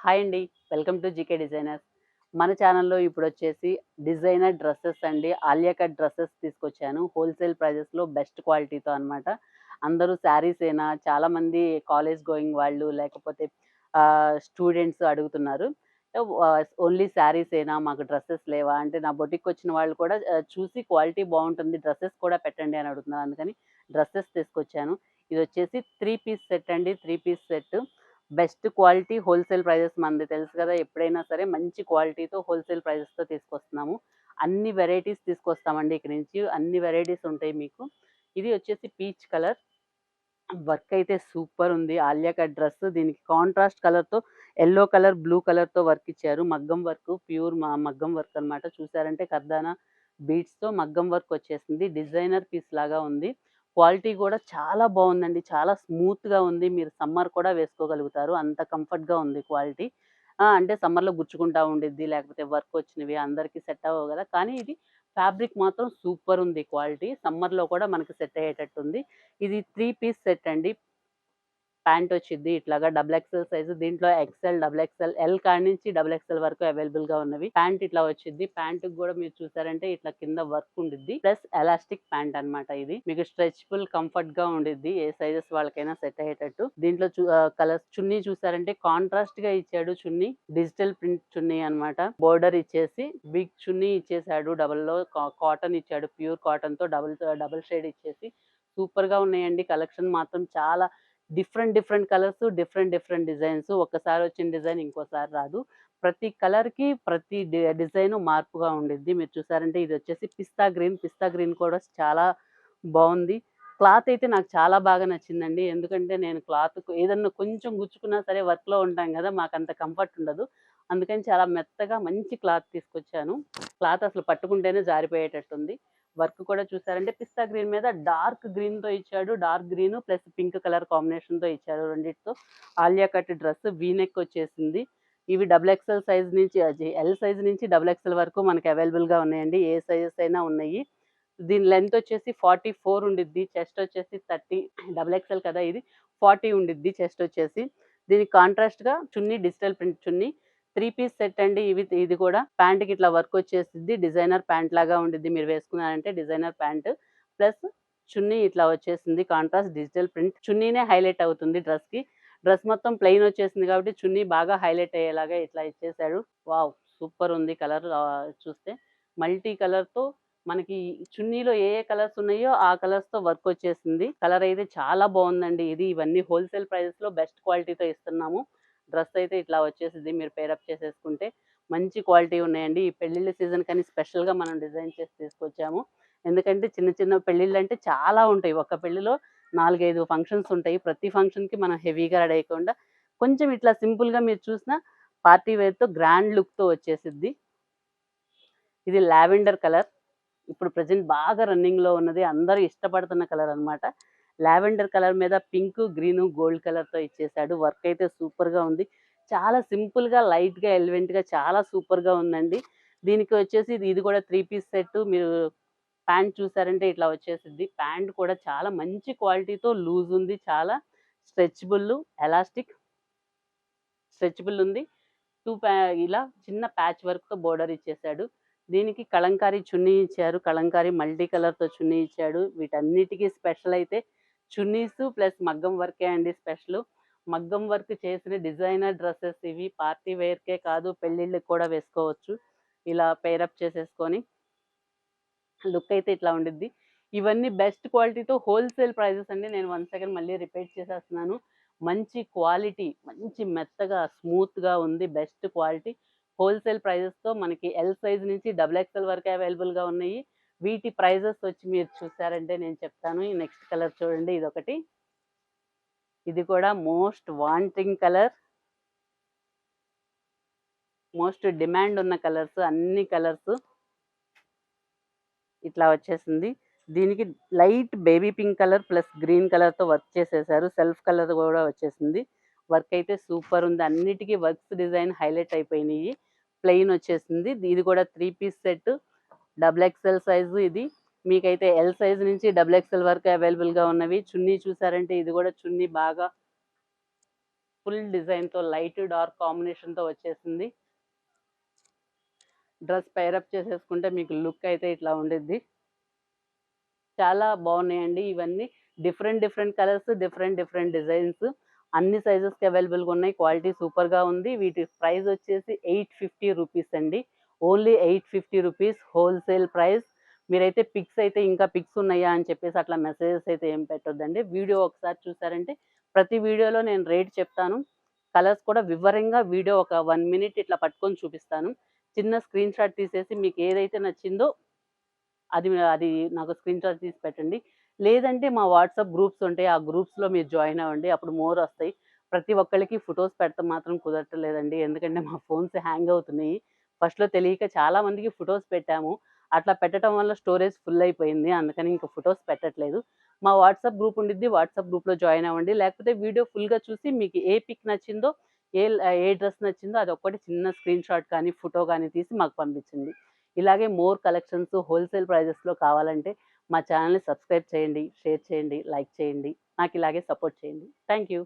Hi అండి. Welcome to GK designers. మన ఛానల్‌లో ఇప్పుడొచ్చేసి డిజైనర్ డ్రెసెస్ అండి. ఆలియా కట్ డ్రెసెస్ తీసుకొచ్చాను. హోల్‌సేల్ ప్రైజెస్‌లో బెస్ట్ క్వాలిటీతో అనమాట. అందరూ శారీసేనా చాలామంది కాలేజ్ గోయింగ్ వాళ్ళు లేకపోతే స్టూడెంట్స్ అడుగుతున్నారు. ఓన్లీ శారీసేనా మాకు డ్రెసెస్ లేవా? అంటే నా బొటిక్‌కొచ్చిన వాళ్ళు కూడా చూసి క్వాలిటీ బావుంటుంది. డ్రెసెస్ కూడా పెట్టండి అని అడుగుతున్నారు. అందుకని డ్రెసెస్ తీసుకొచ్చాను. ఇదొచ్చేసి 3 పీస్ సెట్ అండి. 3 piece set. Best quality wholesale prices మనది తెలుసు కదా! ఎప్పుడైనా సరే మంచి క్వాలిటీతో హోల్‌సేల్ ప్రైజెస్‌తో తీసుకొస్తున్నాము. అన్ని వెరైటీస్ తీసుకొస్తామండి ఇక్కడి నుంచి. అన్ని వెరైటీస్ ఉంటాయి మీకు. ఇది వచ్చేసి పీచ్ కలర్. వర్క్ అయితే సూపర్ ఉంది. Alia cut dress. దీనికి కాంట్రాస్ట్ కలర్‌తో యెల్లో కలర్, బ్లూ కలర్‌తో వర్క్ ఇచ్చారు. మగ్గం వర్క్ ప్యూర్ మగ్గం వర్క్ అన్నమాట. చూసారంటే కర్దానా బీడ్స్‌తో మగ్గం వర్క్ వచ్చేసింది. డిజైనర్ పీస్ లాగా ఉంది. క్వాలిటీ కూడా చాలా బావుందండి. చాలా స్మూత్‌గా ఉంది. మీరు సమ్మర్ కూడా వేసుకోగలుగుతారు. అంత కంఫర్ట్‌గా ఉంది క్వాలిటీ. అంటే సమ్మర్‌లో గుచ్చుకుంటా ఉండిద్ది. లేకపోతే వర్క్ వచ్చినవి అందరికీ సెట్ అవ్వవు గదా! కానీ ఇది ఫ్యాబ్రిక్ మాత్రం సూపర్ ఉంది క్వాలిటీ. సమ్మర్‌లో కూడా మనకి సెట్ అయ్యేటట్టుంది. ఇది 3 పీస్ సెట్ అండి. ప్యాంట్ వచ్చిద్ది ఇట్లాగా డబుల్ ఎక్సెల్ సైజు. దీంట్లో ఎక్సెల్, డబుల్ ఎక్సెల్, ఎల్ కాడి నుంచి డబుల్ ఎక్సెల్ వరకు అవైలబుల్‌గా ఉన్నవి. ప్యాంట్ ఇట్లా వచ్చిద్ది. ప్యాంట్‌కి గూడా మీరు చూసారంటే ఇట్లా కింద వర్క్ ఉండిద్ది. ప్లస్ ఎలాస్టిక్ ప్యాంట్ అన్నమాట ఇది. మీకు స్ట్రెచబుల్ కంఫర్ట్‌గా ఉండిద్ది. ఏ సైజెస్ వాళ్ళకైనా సెట్ అయ్యేటట్టు. దీంట్లో కలర్స్ చున్నీ చూసారంటే కాంట్రాస్ట్‌గా ఇచ్చాడు చున్నీ. డిజిటల్ ప్రింట్ చున్నీ అన్నమాట. బోర్డర్ ఇచ్చేసి బిగ్ చున్నీ ఇచ్చేసాడు. డబల్‌లో కాటన్ ఇచ్చాడు. ప్యూర్ కాటన్‌తో డబుల్ షేడ్ ఇచ్చేసి సూపర్‌గా ఉన్నాయండి. కలెక్షన్ మాత్రం చాలా డిఫరెంట్ కలర్స్, డిఫరెంట్ డిజైన్స్. ఒక్కసారి వచ్చిన డిజైన్ ఇంకోసారి రాదు. ప్రతి కలర్‌కి ప్రతి డిజైను మార్పుగా ఉండిద్ది. మీరు చూసారంటే ఇదొచ్చేసి పిస్తా గ్రీన్. పిస్తా గ్రీన్ కూడా చాలా బావుంది. క్లాత్ అయితే నాకు చాలా బాగా నచ్చిందండి. ఎందుకంటే నేను క్లాత్ ఏదన్నా కొంచెం గుచ్చుకున్నా సరే వర్క్‌లో ఉంటాం గదా! మాకంత కంఫర్ట్ ఉండదు. అందుకని చాలా మెత్తగా మంచి క్లాత్ తీసుకొచ్చాను. క్లాత్ అసలు పట్టుకుంటేనే జారిపోయేటట్టుంది. వర్క్ కూడా చూసారంటే పిస్తా గ్రీన్ మీద డార్క్ గ్రీన్‌తో ఇచ్చాడు. Dark green plus pink colour కాంబినేషన్‌తో ఇచ్చారు రెండిటితో. Alia cut dress V neck వచ్చేసింది. ఇవి డబుల్ ఎక్సెల్ సైజ్ నుంచి ఎల్ సైజ్ నుంచి డబుల్ ఎక్సెల్ వరకు మనకి అవైలబుల్‌గా ఉన్నాయండి. ఏ సైజెస్ అయినా ఉన్నాయి. దీని లెంత్ వచ్చేసి 44 ఉండిద్ది. చెస్ట్ వచ్చేసి 30 డబుల్ ఎక్సెల్ కదా ఇది. 40 ఉండిద్ది చెస్ట్ వచ్చేసి. దీనికి కాంట్రాస్ట్‌గా చున్నీ డిజిటల్ ప్రింట్ చున్నీ. 3 పీస్ సెట్ అండి ఇది కూడా. ప్యాంట్‌కి ఇట్లా వర్క్ వచ్చేసిద్ది. డిజైనర్ ప్యాంట్ లాగా ఉండిద్ది. మీరు వేసుకున్నారంటే డిజైనర్ ప్యాంట్. ప్లస్ చున్నీ ఇట్లా వచ్చేసింది. Contrast digital print. చున్నీనే హైలైట్ అవుతుంది డ్రెస్‌కి. డ్రెస్ మొత్తం ప్లెయిన్ వచ్చేసింది కాబట్టి చున్నీ బాగా హైలైట్ అయ్యేలాగా ఇట్లా ఇచ్చేసాడు. వావ్! సూపర్ ఉంది కలర్ చూస్తే. మల్టీ కలర్‌తో మనకి చున్నీలో ఏ కలర్స్ ఉన్నాయో ఆ కలర్స్‌తో వర్క్ వచ్చేసింది. కలర్ అయితే చాలా బావుందండి. ఇవన్నీ హోల్‌సేల్ ప్రైజెస్‌లో బెస్ట్ క్వాలిటీతో ఇస్తున్నాము. డ్రెస్ అయితే ఇట్లా వచ్చేసిద్ది. మీరు పేరప్ చేసేసుకుంటే మంచి క్వాలిటీ ఉన్నాయండి. ఈ పెళ్ళిళ్ళ సీజన్‌కని స్పెషల్‌గా మనం డిజైన్ చేసి తీసుకొచ్చాము. ఎందుకంటే చిన్న పెళ్ళిళ్ళంటే చాలా ఉంటాయి. ఒక పెళ్ళిలో 4, 5 ఫంక్షన్స్ ఉంటాయి. ప్రతి ఫంక్షన్‌కి మనం హెవీగా రెడీ అయ్యకుండా కొంచెం ఇట్లా సింపుల్‌గా మీరు చూసినా పార్టీ వేర్‌తో గ్రాండ్ లుక్‌తో వచ్చేసిద్ది. ఇది లావెండర్ కలర్. ఇప్పుడు ప్రెజెంట్ బాగా రన్నింగ్‌లో ఉన్నది. అందరూ ఇష్టపడుతున్న కలర్ అన్నమాట. లావెండర్ కలర్ మీద పింకు, గ్రీను, గోల్డ్ కలర్‌తో ఇచ్చేసాడు. వర్క్ అయితే సూపర్‌గా ఉంది. చాలా సింపుల్‌గా, లైట్‌గా, ఎలివెంట్‌గా చాలా సూపర్‌గా ఉందండి. దీనికి వచ్చేసి ఇది కూడా 3 పీస్ సెట్. మీరు ప్యాంట్ చూసారంటే ఇట్లా వచ్చేసిద్ది. ప్యాంట్ కూడా చాలా మంచి క్వాలిటీతో లూజ్ ఉంది. చాలా స్ట్రెచబుల్, ఎలాస్టిక్ స్ట్రెచబుల్ ఉంది. 2 ఇలా చిన్న ప్యాచ్ వర్క్‌తో బోర్డర్ ఇచ్చేసాడు. దీనికి కలంకారీ చున్నీ ఇచ్చారు. కలంకారీ మల్టీ కలర్‌తో చున్నీ ఇచ్చాడు. వీటన్నిటికి స్పెషల్ అయితే చున్నీసు ప్లస్ మగ్గం వర్కే అండి స్పెషలు. మగ్గం వర్క్ చేసిన డిజైనర్ డ్రెసెస్ ఇవి. పార్టీ వేర్‌కే కాదు పెళ్ళిళ్ళకి కూడా వేసుకోవచ్చు. ఇలా పెయిరప్ చేసేసుకొని లుక్ అయితే ఇట్లా ఉండిద్ది. ఇవన్నీ బెస్ట్ క్వాలిటీతో హోల్‌సేల్ ప్రైజెస్ అండి. నేను వన్స్ అగైన్ మళ్ళీ రిపీట్ చేసేస్తున్నాను. మంచి క్వాలిటీ, మంచి మెత్తగా, స్మూత్‌గా ఉంది. Best quality. హోల్‌సేల్ ప్రైజెస్‌తో మనకి ఎల్ సైజ్ నుంచి డబుల్ ఎక్స్‌ఎల్ వరకే అవైలబుల్‌గా ఉన్నాయి. వీటి ప్రైజెస్ వచ్చి మీరు చూసారంటే నేను చెప్తాను. ఈ నెక్స్ట్ కలర్ చూడండి ఇదొకటి. ఇది కూడా most wanting colour. Most demand ఉన్న కలర్స్ అన్ని కలర్స్. ఇట్లా వచ్చేసింది. దీనికి light baby pink colour plus green కలర్‌తో వర్క్ చేసేసారు. సెల్ఫ్ కలర్ గూడా వచ్చేసింది. వర్క్ అయితే సూపర్ ఉంది. అన్నిటికి వర్క్స్ డిజైన్ హైలైట్ అయిపోయినియి. ప్లెయిన్ వచ్చేసింది. ఇది కూడా 3 piece set. Double XL size ఇది. మీకైతే ఎల్ సైజ్ నుంచి డబుల్ ఎక్స్‌ఎల్ వరకు అవైలబుల్‌గా ఉన్నవి. చున్నీ చూసారంటే ఇది కూడా చున్నీ బాగా ఫుల్ డిజైన్తో లైట్ డార్క్ కాంబినేషన్తో వచ్చేసింది. డ్రెస్ పైరప్ చేసేసుకుంటే మీకు లుక్ అయితే ఇట్లా ఉండిద్ది. చాలా బాగున్నాయండి ఇవన్నీ. Different different colours, different different designs, అన్ని సైజెస్కి అవైలబుల్గా ఉన్నాయి. క్వాలిటీ సూపర్గా ఉంది. వీటి ప్రైస్ వచ్చేసి 850 రూపీస్ అండి. Only 850 rupees wholesale price. మీరైతే పిక్స్ అయితే ఇంకా పిక్స్ ఉన్నాయా అని చెప్పేసి అట్లా మెసేజెస్ అయితే ఏం పెట్టొద్దండి. వీడియో ఒకసారి చూసారంటే ప్రతి వీడియోలో నేను రేట్ చెప్తాను. కలర్స్ కూడా వివరంగా వీడియో ఒక 1 మినిట్ ఇట్లా పట్టుకొని చూపిస్తాను. చిన్న స్క్రీన్ షాట్ తీసేసి మీకు ఏదైతే నచ్చిందో అది అది నాకు స్క్రీన్ షాట్ తీసి పెట్టండి. లేదంటే మా వాట్సాప్ గ్రూప్స్ ఉంటాయి. ఆ గ్రూప్స్‌లో మీరు జాయిన్ అవ్వండి. అప్పుడు మోర్ వస్తాయి. ప్రతి ఒక్కళ్ళకి ఫోటోస్ పెడతం మాత్రం కుదరట్లేదండి. ఎందుకంటే మా ఫోన్స్ హ్యాంగ్ అవుతున్నాయి. ఫస్ట్‌లో తెలియక చాలా మందికి ఫోటోస్ పెట్టాము. అట్లా పెట్టడం వల్ల స్టోరేజ్ ఫుల్ అయిపోయింది. అందుకని ఇంక ఫోటోస్ పెట్టట్లేదు. మా వాట్సాప్ గ్రూప్ ఉండిద్ది. వాట్సాప్ గ్రూప్‌లో జాయిన్ అవ్వండి. లేకపోతే వీడియో ఫుల్‌గా చూసి మీకు ఏ పిక్ నచ్చిందో, ఏ డ్రెస్ నచ్చిందో అదొక్కటి చిన్న స్క్రీన్ షాట్ కానీ, ఫోటో గానీ తీసి మాకు పంపించండి. ఇలాగే మోర్ కలెక్షన్స్ హోల్‌సేల్ ప్రైజెస్‌లో కావాలంటే మా ఛానెల్‌ని సబ్స్క్రైబ్ చేయండి, షేర్ చేయండి, లైక్ చేయండి. నాకు ఇలాగే సపోర్ట్ చేయండి. Thank you.